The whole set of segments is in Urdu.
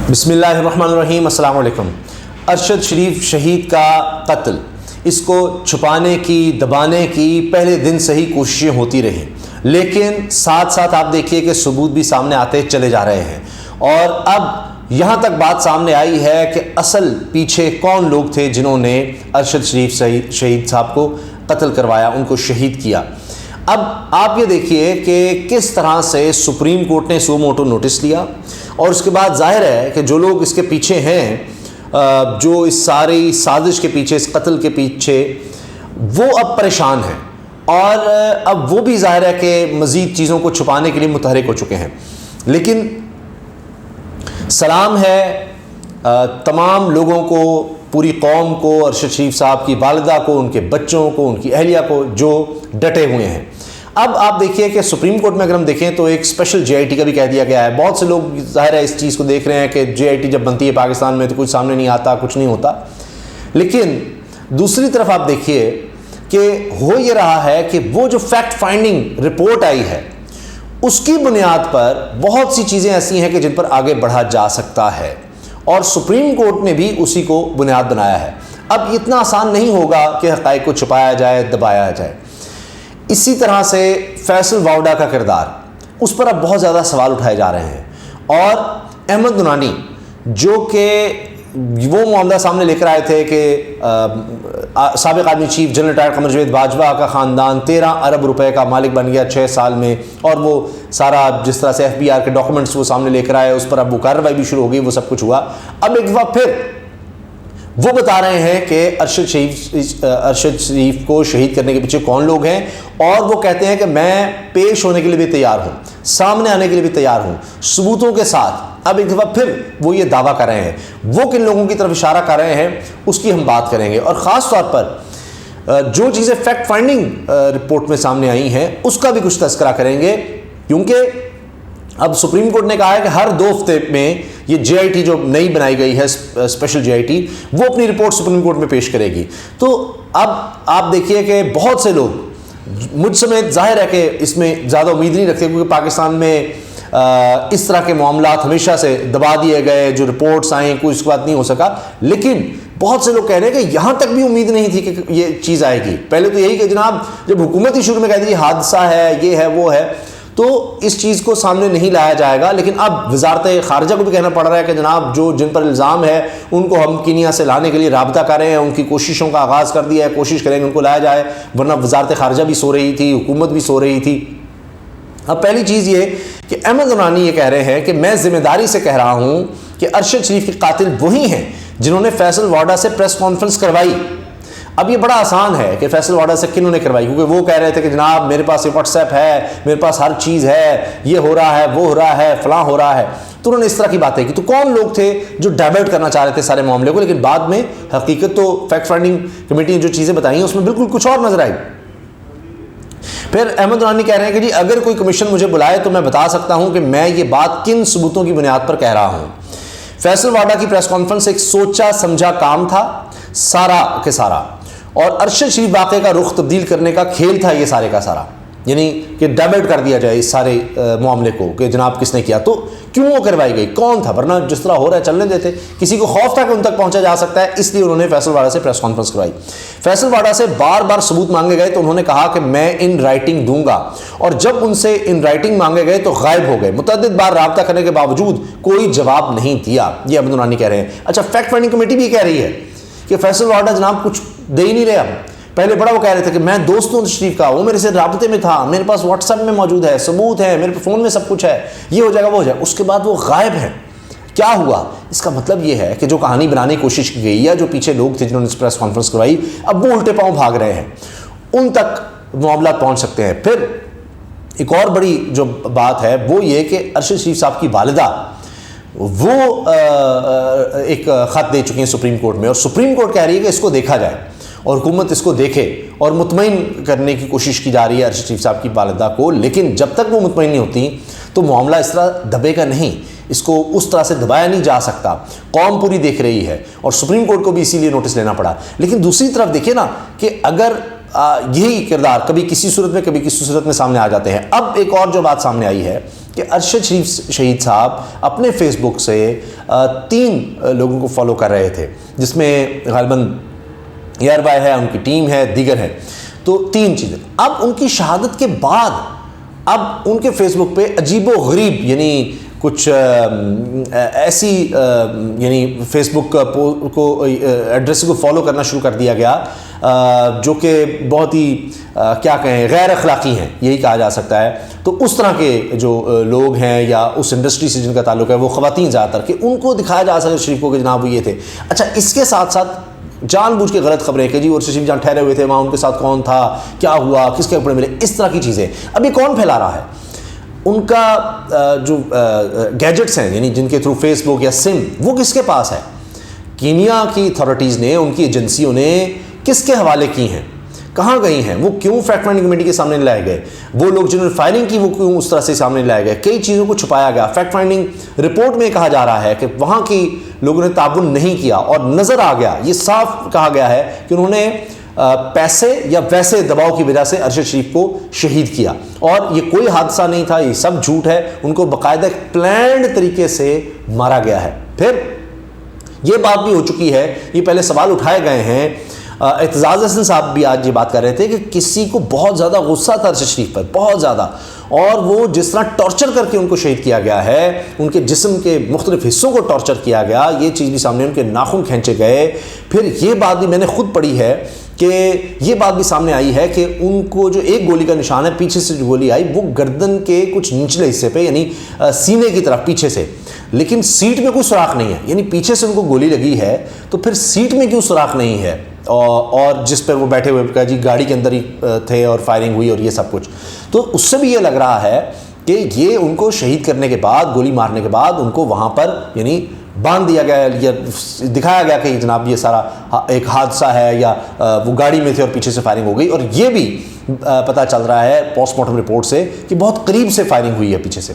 بسم اللہ الرحمن الرحیم۔ السلام علیکم۔ ارشد شریف شہید کا قتل، اس کو چھپانے کی، دبانے کی پہلے دن سے ہی کوششیں ہوتی رہیں، لیکن ساتھ ساتھ آپ دیکھیے کہ ثبوت بھی سامنے آتے چلے جا رہے ہیں، اور اب یہاں تک بات سامنے آئی ہے کہ اصل پیچھے کون لوگ تھے جنہوں نے ارشد شریف شہید صاحب کو قتل کروایا، ان کو شہید کیا۔ اب آپ یہ دیکھیے کہ کس طرح سے سپریم کورٹ نے سو موٹو نوٹس لیا، اور اس کے بعد ظاہر ہے کہ جو لوگ اس کے پیچھے ہیں، جو اس ساری سازش کے پیچھے، اس قتل کے پیچھے، وہ اب پریشان ہیں، اور اب وہ بھی ظاہر ہے کہ مزید چیزوں کو چھپانے کے لیے متحرک ہو چکے ہیں۔ لیکن سلام ہے تمام لوگوں کو، پوری قوم کو، ارشد شریف صاحب کی والدہ کو، ان کے بچوں کو، ان کی اہلیہ کو، جو ڈٹے ہوئے ہیں۔ اب آپ دیکھیے کہ سپریم کورٹ میں اگر ہم دیکھیں تو ایک اسپیشل جے آئی ٹی کا بھی کہہ دیا گیا ہے۔ بہت سے لوگ ظاہر ہے اس چیز کو دیکھ رہے ہیں کہ جے آئی ٹی جب بنتی ہے پاکستان میں تو کچھ سامنے نہیں آتا، کچھ نہیں ہوتا، لیکن دوسری طرف آپ دیکھیے کہ ہو یہ رہا ہے کہ وہ جو فیکٹ فائنڈنگ رپورٹ آئی ہے، اس کی بنیاد پر بہت سی چیزیں ایسی ہیں کہ جن پر آگے بڑھا جا سکتا ہے، اور سپریم کورٹ نے بھی اسی کو بنیاد بنایا ہے۔ اب اتنا آسان نہیں ہوگا کہ حقائق کو چھپایا جائے، دبایا جائے۔ اسی طرح سے فیصل واؤڈا کا کردار، اس پر اب بہت زیادہ سوال اٹھائے جا رہے ہیں، اور احمد نورانی جو کہ وہ معاملہ سامنے لے کر آئے تھے کہ سابق army chief general retired Qamar Javed Bajwa کا خاندان 13 ارب روپے کا مالک بن گیا 6 سال میں، اور وہ سارا جس طرح سے ایف بی آر کے ڈاکومنٹس وہ سامنے لے کر آئے، اس پر اب وہ کارروائی بھی شروع ہو گئی، وہ سب کچھ ہوا۔ اب ایک دفعہ پھر وہ بتا رہے ہیں کہ ارشد شریف کو شہید کرنے کے پیچھے کون لوگ ہیں، اور وہ کہتے ہیں کہ میں پیش ہونے کے لیے بھی تیار ہوں، سامنے آنے کے لیے بھی تیار ہوں، ثبوتوں کے ساتھ۔ اب ایک دفعہ پھر وہ یہ دعویٰ کر رہے ہیں، وہ کن لوگوں کی طرف اشارہ کر رہے ہیں اس کی ہم بات کریں گے، اور خاص طور پر جو چیزیں فیکٹ فائنڈنگ رپورٹ میں سامنے آئی ہیں اس کا بھی کچھ تذکرہ کریں گے، کیونکہ اب سپریم کورٹ نے کہا ہے کہ ہر 2 ہفتے میں یہ جے آئی ٹی جو نئی بنائی گئی ہے، اسپیشل جے آئی ٹی، وہ اپنی رپورٹ سپریم کورٹ میں پیش کرے گی۔ تو اب آپ دیکھیے کہ بہت سے لوگ، مجھ سمیت ظاہر ہے کہ اس میں زیادہ امید نہیں رکھتے، کیونکہ پاکستان میں اس طرح کے معاملات ہمیشہ سے دبا دیے گئے، جو رپورٹس آئیں کوئی اس کے بعد نہیں ہو سکا، لیکن بہت سے لوگ کہہ رہے ہیں کہ یہاں تک بھی امید نہیں تھی کہ یہ چیز آئے گی۔ پہلے تو یہی کہ جناب جب حکومت ہی شروع میں کہہ دی حادثہ ہے، یہ ہے وہ ہے، تو اس چیز کو سامنے نہیں لایا جائے گا، لیکن اب وزارت خارجہ کو بھی کہنا پڑ رہا ہے کہ جناب جن پر الزام ہے ان کو ہم کینیا سے لانے کے لیے رابطہ کر رہے ہیں، ان کی کوششوں کا آغاز کر دیا ہے، کوشش کریں گے ان کو لایا جائے، ورنہ وزارت خارجہ بھی سو رہی تھی، حکومت بھی سو رہی تھی۔ اب پہلی چیز یہ کہ احمد نورانی یہ کہہ رہے ہیں کہ میں ذمہ داری سے کہہ رہا ہوں کہ ارشد شریف کے قاتل وہی ہیں جنہوں نے فیصل واؤڈا سے پریس کانفرنس کروائی۔ اب یہ بڑا آسان ہے کہ فیصل واؤڈا سے کنہوں نے کروائی، کیونکہ وہ کہہ رہے تھے کہ جناب میرے پاس یہ واٹس ایپ ہے، میرے پاس ہر چیز ہے، یہ ہو رہا ہے، وہ ہو رہا ہے، فلاں ہو رہا ہے، تو انہوں نے اس طرح کی باتیں کی۔ تو کون لوگ تھے جو ڈائیورٹ کرنا چاہ رہے تھے سارے معاملے کو، لیکن بعد میں حقیقت تو فیکٹ فائنڈنگ کمیٹی نے جو چیزیں بتائی ہیں اس میں بالکل کچھ اور نظر آئی۔ پھر احمد نورانی کہہ رہے ہیں کہ جی اگر کوئی کمیشن مجھے بلائے تو میں بتا سکتا ہوں کہ میں یہ بات کن ثبوتوں کی بنیاد پر کہہ رہا ہوں۔ فیصل واؤڈا کی پریس کانفرنس ایک سوچا سمجھا کام تھا، سارا کے سارا، اور ارشد شریف واقعے کا رخ تبدیل کرنے کا کھیل تھا یہ سارے کا سارا، یعنی کہ ڈائیورٹ کر دیا جائے اس سارے معاملے کو کہ جناب کس نے کیا، تو کیوں وہ کروائی گئی، کون تھا، ورنہ جس طرح ہو رہا ہے چلنے دیتے۔ کسی کو خوف تھا کہ ان تک پہنچا جا سکتا ہے، اس لیے انہوں نے فیصل واؤڈا سے پریس کانفرنس کروائی۔ فیصل واؤڈا سے بار بار ثبوت مانگے گئے تو انہوں نے کہا کہ میں ان رائٹنگ دوں گا، اور جب ان سے ان رائٹنگ مانگے گئے تو غائب ہو گئے، متعدد بار رابطہ کرنے کے باوجود کوئی جواب نہیں دیا، یہ احمد نورانی کہہ رہے ہیں۔ اچھا، فیکٹ فائنڈنگ کمیٹی بھی کہہ رہی ہے کہ فیصل واؤڈا جناب کچھ دے ہی نہیں رہے۔ پہلے بڑا وہ کہہ رہے تھے کہ میں دوست ہوں شریف کا، وہ میرے سے رابطے میں تھا، میرے پاس واٹس ایپ میں موجود ہے، ثبوت ہے، میرے فون میں سب کچھ ہے، یہ ہو جائے گا وہ ہو جائے گا، اس کے بعد وہ غائب ہیں۔ کیا ہوا؟ اس کا مطلب یہ ہے کہ جو کہانی بنانے کی کوشش کی گئی، یا جو پیچھے لوگ تھے جنہوں نے اس پریس کانفرنس کروائی، اب وہ الٹے پاؤں بھاگ رہے ہیں، ان تک معاملات پہنچ سکتے ہیں۔ پھر ایک اور بڑی جو بات ہے وہ یہ کہ ارشد شریف صاحب کی والدہ وہ ایک خط دے چکی ہیں سپریم کورٹ میں، اور سپریم کورٹ کہہ رہی ہے کہ اس کو دیکھا جائے اور حکومت اس کو دیکھے، اور مطمئن کرنے کی کوشش کی جا رہی ہے ارشد شریف صاحب کی والدہ کو، لیکن جب تک وہ مطمئن نہیں ہوتی تو معاملہ اس طرح دبے گا نہیں، اس کو اس طرح سے دبایا نہیں جا سکتا۔ قوم پوری دیکھ رہی ہے، اور سپریم کورٹ کو بھی اسی لیے نوٹس لینا پڑا۔ لیکن دوسری طرف دیکھیے نا کہ اگر یہی کردار کبھی کسی صورت میں کبھی کسی صورت میں سامنے آ جاتے ہیں۔ اب ایک اور جو بات سامنے آئی ہے کہ ارشد شریف شہید صاحب اپنے فیس بک سے 3 لوگوں کو فالو کر رہے تھے، جس میں غالباً یار بھائی ہے، ان کی ٹیم ہے، دیگر ہے، تو 3 چیزیں۔ اب ان کی شہادت کے بعد اب ان کے فیس بک پہ عجیب و غریب یعنی کچھ ایسی یعنی فیس بک کو ایڈریس کو فالو کرنا شروع کر دیا گیا جو کہ بہت ہی کیا کہیں غیر اخلاقی ہیں، یہی کہا جا سکتا ہے۔ تو اس طرح کے جو لوگ ہیں یا اس انڈسٹری سے جن کا تعلق ہے، وہ خواتین زیادہ تر، کہ ان کو دکھایا جا سکے شریف کو کہ جناب وہ یہ تھے۔ اچھا، اس کے ساتھ ساتھ جان بوجھ کے غلط خبریں کہ جی ارشد شریف جان ٹھہرے ہوئے تھے وہاں، ان کے ساتھ کون تھا، کیا ہوا، کس کے کپڑے ملے، اس طرح کی چیزیں اب یہ کون پھیلا رہا ہے؟ ان کا جو گیجٹس ہیں یعنی جن کے تھرو فیس بک یا سم، وہ کس کے پاس ہے؟ کینیا کی اتھارٹیز نے، ان کی ایجنسیوں نے کس کے حوالے کی ہیں، کہاں گئی ہیں، وہ کیوں فیکٹ فائنڈنگ کمیٹی کے سامنے لائے گئے، وہ لوگ جنہوں نے فائرنگ کی وہ کیوں اس طرح سے سامنے لائے گئے؟ کئی چیزوں کو چھپایا گیا۔ فیکٹ فائنڈنگ رپورٹ میں کہا جا رہا ہے کہ وہاں کی لوگوں نے تعاون نہیں کیا، اور نظر آ گیا، یہ صاف کہا گیا ہے کہ انہوں نے پیسے یا ویسے دباؤ کی وجہ سے ارشد شریف کو شہید کیا، اور یہ کوئی حادثہ نہیں تھا، یہ سب جھوٹ ہے، ان کو باقاعدہ پلانڈ طریقے سے مارا گیا ہے۔ پھر یہ بات بھی ہو چکی ہے، یہ پہلے سوال اٹھائے گئے ہیں، اعتزاز حسن صاحب بھی آج یہ بات کر رہے تھے کہ کسی کو بہت زیادہ غصہ تھا ارشد شریف پر، بہت زیادہ، اور وہ جس طرح ٹارچر کر کے ان کو شہید کیا گیا ہے، ان کے جسم کے مختلف حصوں کو ٹارچر کیا گیا، یہ چیز بھی سامنے، ان کے ناخن کھینچے گئے۔ پھر یہ بات بھی میں نے خود پڑھی ہے کہ یہ بات بھی سامنے آئی ہے کہ ان کو جو ایک گولی کا نشان ہے، پیچھے سے جو گولی آئی وہ گردن کے کچھ نچلے حصے پہ یعنی سینے کی طرف پیچھے سے، لیکن سیٹ میں کوئی سوراخ نہیں ہے، یعنی پیچھے سے ان کو گولی لگی ہے تو پھر سیٹ میں کیوں سوراخ نہیں ہے؟ اور جس پر وہ بیٹھے ہوئے کہا جی گاڑی کے اندر ہی تھے اور فائرنگ ہوئی اور یہ سب کچھ، تو اس سے بھی یہ لگ رہا ہے کہ یہ ان کو شہید کرنے کے بعد، گولی مارنے کے بعد ان کو وہاں پر یعنی باندھ دیا گیا یا دکھایا گیا کہ جناب یہ سارا ایک حادثہ ہے، یا وہ گاڑی میں تھے اور پیچھے سے فائرنگ ہو گئی، اور یہ بھی پتہ چل رہا ہے پوسٹ مارٹم رپورٹ سے کہ بہت قریب سے فائرنگ ہوئی ہے پیچھے سے۔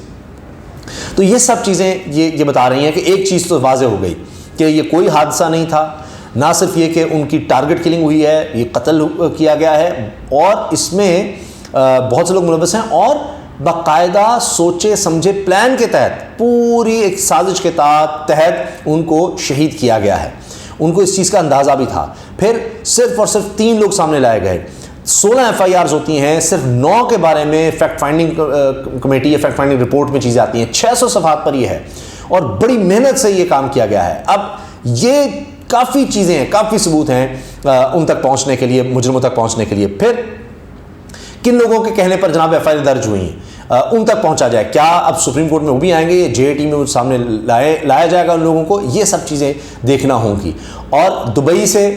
تو یہ سب چیزیں یہ بتا رہی ہیں کہ ایک چیز تو واضح ہو گئی کہ یہ کوئی حادثہ نہیں تھا، نہ صرف یہ کہ ان کی ٹارگٹ کلنگ ہوئی ہے، یہ قتل کیا گیا ہے، اور اس میں بہت سے لوگ ملوث ہیں، اور باقاعدہ سوچے سمجھے پلان کے تحت، پوری ایک سازش کے تحت ان کو شہید کیا گیا ہے۔ ان کو اس چیز کا اندازہ بھی تھا۔ پھر صرف اور صرف 3 لوگ سامنے لائے گئے، 16 FIRs ہوتی ہیں، صرف 9 کے بارے میں فیکٹ فائنڈنگ کمیٹی یا فیکٹ فائنڈنگ رپورٹ میں چیزیں آتی ہیں، 600 صفحات پر یہ ہے، اور بڑی محنت سے یہ کام کیا گیا ہے۔ اب یہ کافی چیزیں ہیں، کافی ثبوت ہیں ان تک پہنچنے کے لیے، مجرموں تک پہنچنے کے لیے۔ پھر کن لوگوں کے کہنے پر جناب FIR درج ہوئی ہیں ان تک پہنچا جائے، کیا اب سپریم کورٹ میں وہ بھی آئیں گے، JAT میں وہ سامنے لایا جائے گا ان لوگوں کو، یہ سب چیزیں دیکھنا ہوں گی۔ اور دبئی سے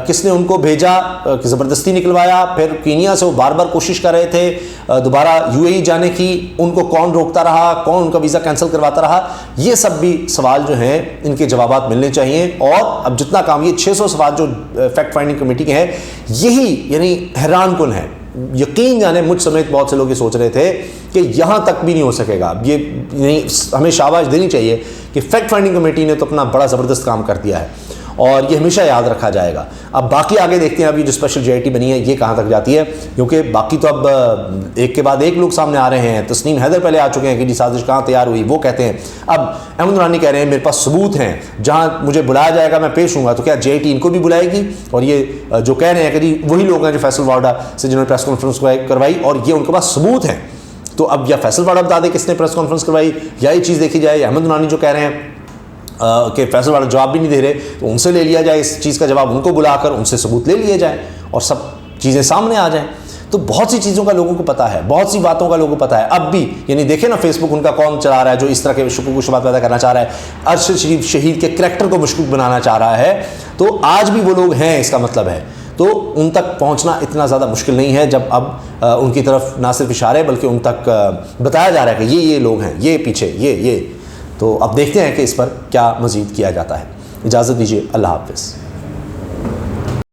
کس نے ان کو بھیجا کہ زبردستی نکلوایا، پھر کینیا سے وہ بار بار کوشش کر رہے تھے دوبارہ UAE جانے کی، ان کو کون روکتا رہا، کون ان کا ویزا کینسل کرواتا رہا، یہ سب بھی سوال جو ہیں ان کے جوابات ملنے چاہیے۔ اور اب جتنا کام یہ 600 سوال جو فیکٹ فائنڈنگ کمیٹی کے ہیں، یہی یعنی حیران کن ہے۔ یقین جانے مجھ سمیت بہت سے لوگ یہ سوچ رہے تھے کہ یہاں تک بھی نہیں ہو سکے گا، یہ یعنی ہمیں شاباش دینی چاہیے کہ فیکٹ فائنڈنگ کمیٹی نے تو اپنا بڑا زبردست کام کر دیا ہے، اور یہ ہمیشہ یاد رکھا جائے گا۔ اب باقی آگے دیکھتے ہیں اب یہ جو اسپیشل JIT بنی ہے یہ کہاں تک جاتی ہے، کیونکہ باقی تو اب ایک کے بعد ایک لوگ سامنے آ رہے ہیں۔ تسنیم حیدر پہلے آ چکے ہیں کہ جی سازش کہاں تیار ہوئی، وہ کہتے ہیں۔ اب احمد نورانی کہہ رہے ہیں میرے پاس ثبوت ہیں، جہاں مجھے بلایا جائے گا میں پیش ہوں گا۔ تو کیا JIT ان کو بھی بلائے گی؟ اور یہ جو کہہ رہے ہیں کہ جی وہی لوگ ہیں جو فیصل واڈا سے جنہوں نے پریس کانفرنس کروائی، اور یہ ان کے پاس ثبوت ہیں، تو اب یا فیصل واڈا بتا دے کس نے پریس کانفرنس کروائی، یا یہ چیز دیکھی جائے، احمد نورانی جو کہہ رہے ہیں کہ فیصل والا جواب بھی نہیں دے رہے، تو ان سے لے لیا جائے اس چیز کا جواب، ان کو بلا کر ان سے ثبوت لے لیے جائیں اور سب چیزیں سامنے آ جائیں۔ تو بہت سی چیزوں کا لوگوں کو پتہ ہے، بہت سی باتوں کا لوگوں کو پتہ ہے اب بھی، یعنی دیکھیں نا فیس بک ان کا کون چلا رہا ہے جو اس طرح کے شکوک و شبہات پیدا کرنا چاہ رہا ہے، ارشد شریف شہید کے کریکٹر کو مشکوک بنانا چاہ رہا ہے، تو آج بھی وہ لوگ ہیں، اس کا مطلب ہے تو ان تک پہنچنا اتنا زیادہ مشکل نہیں ہے جب اب ان کی طرف نہ صرف اشارے بلکہ ان تک بتایا جا رہا ہے کہ یہ لوگ ہیں، یہ پیچھے یہ۔ تو اب دیکھتے ہیں کہ اس پر کیا مزید کیا جاتا ہے۔ اجازت دیجیے، اللہ حافظ۔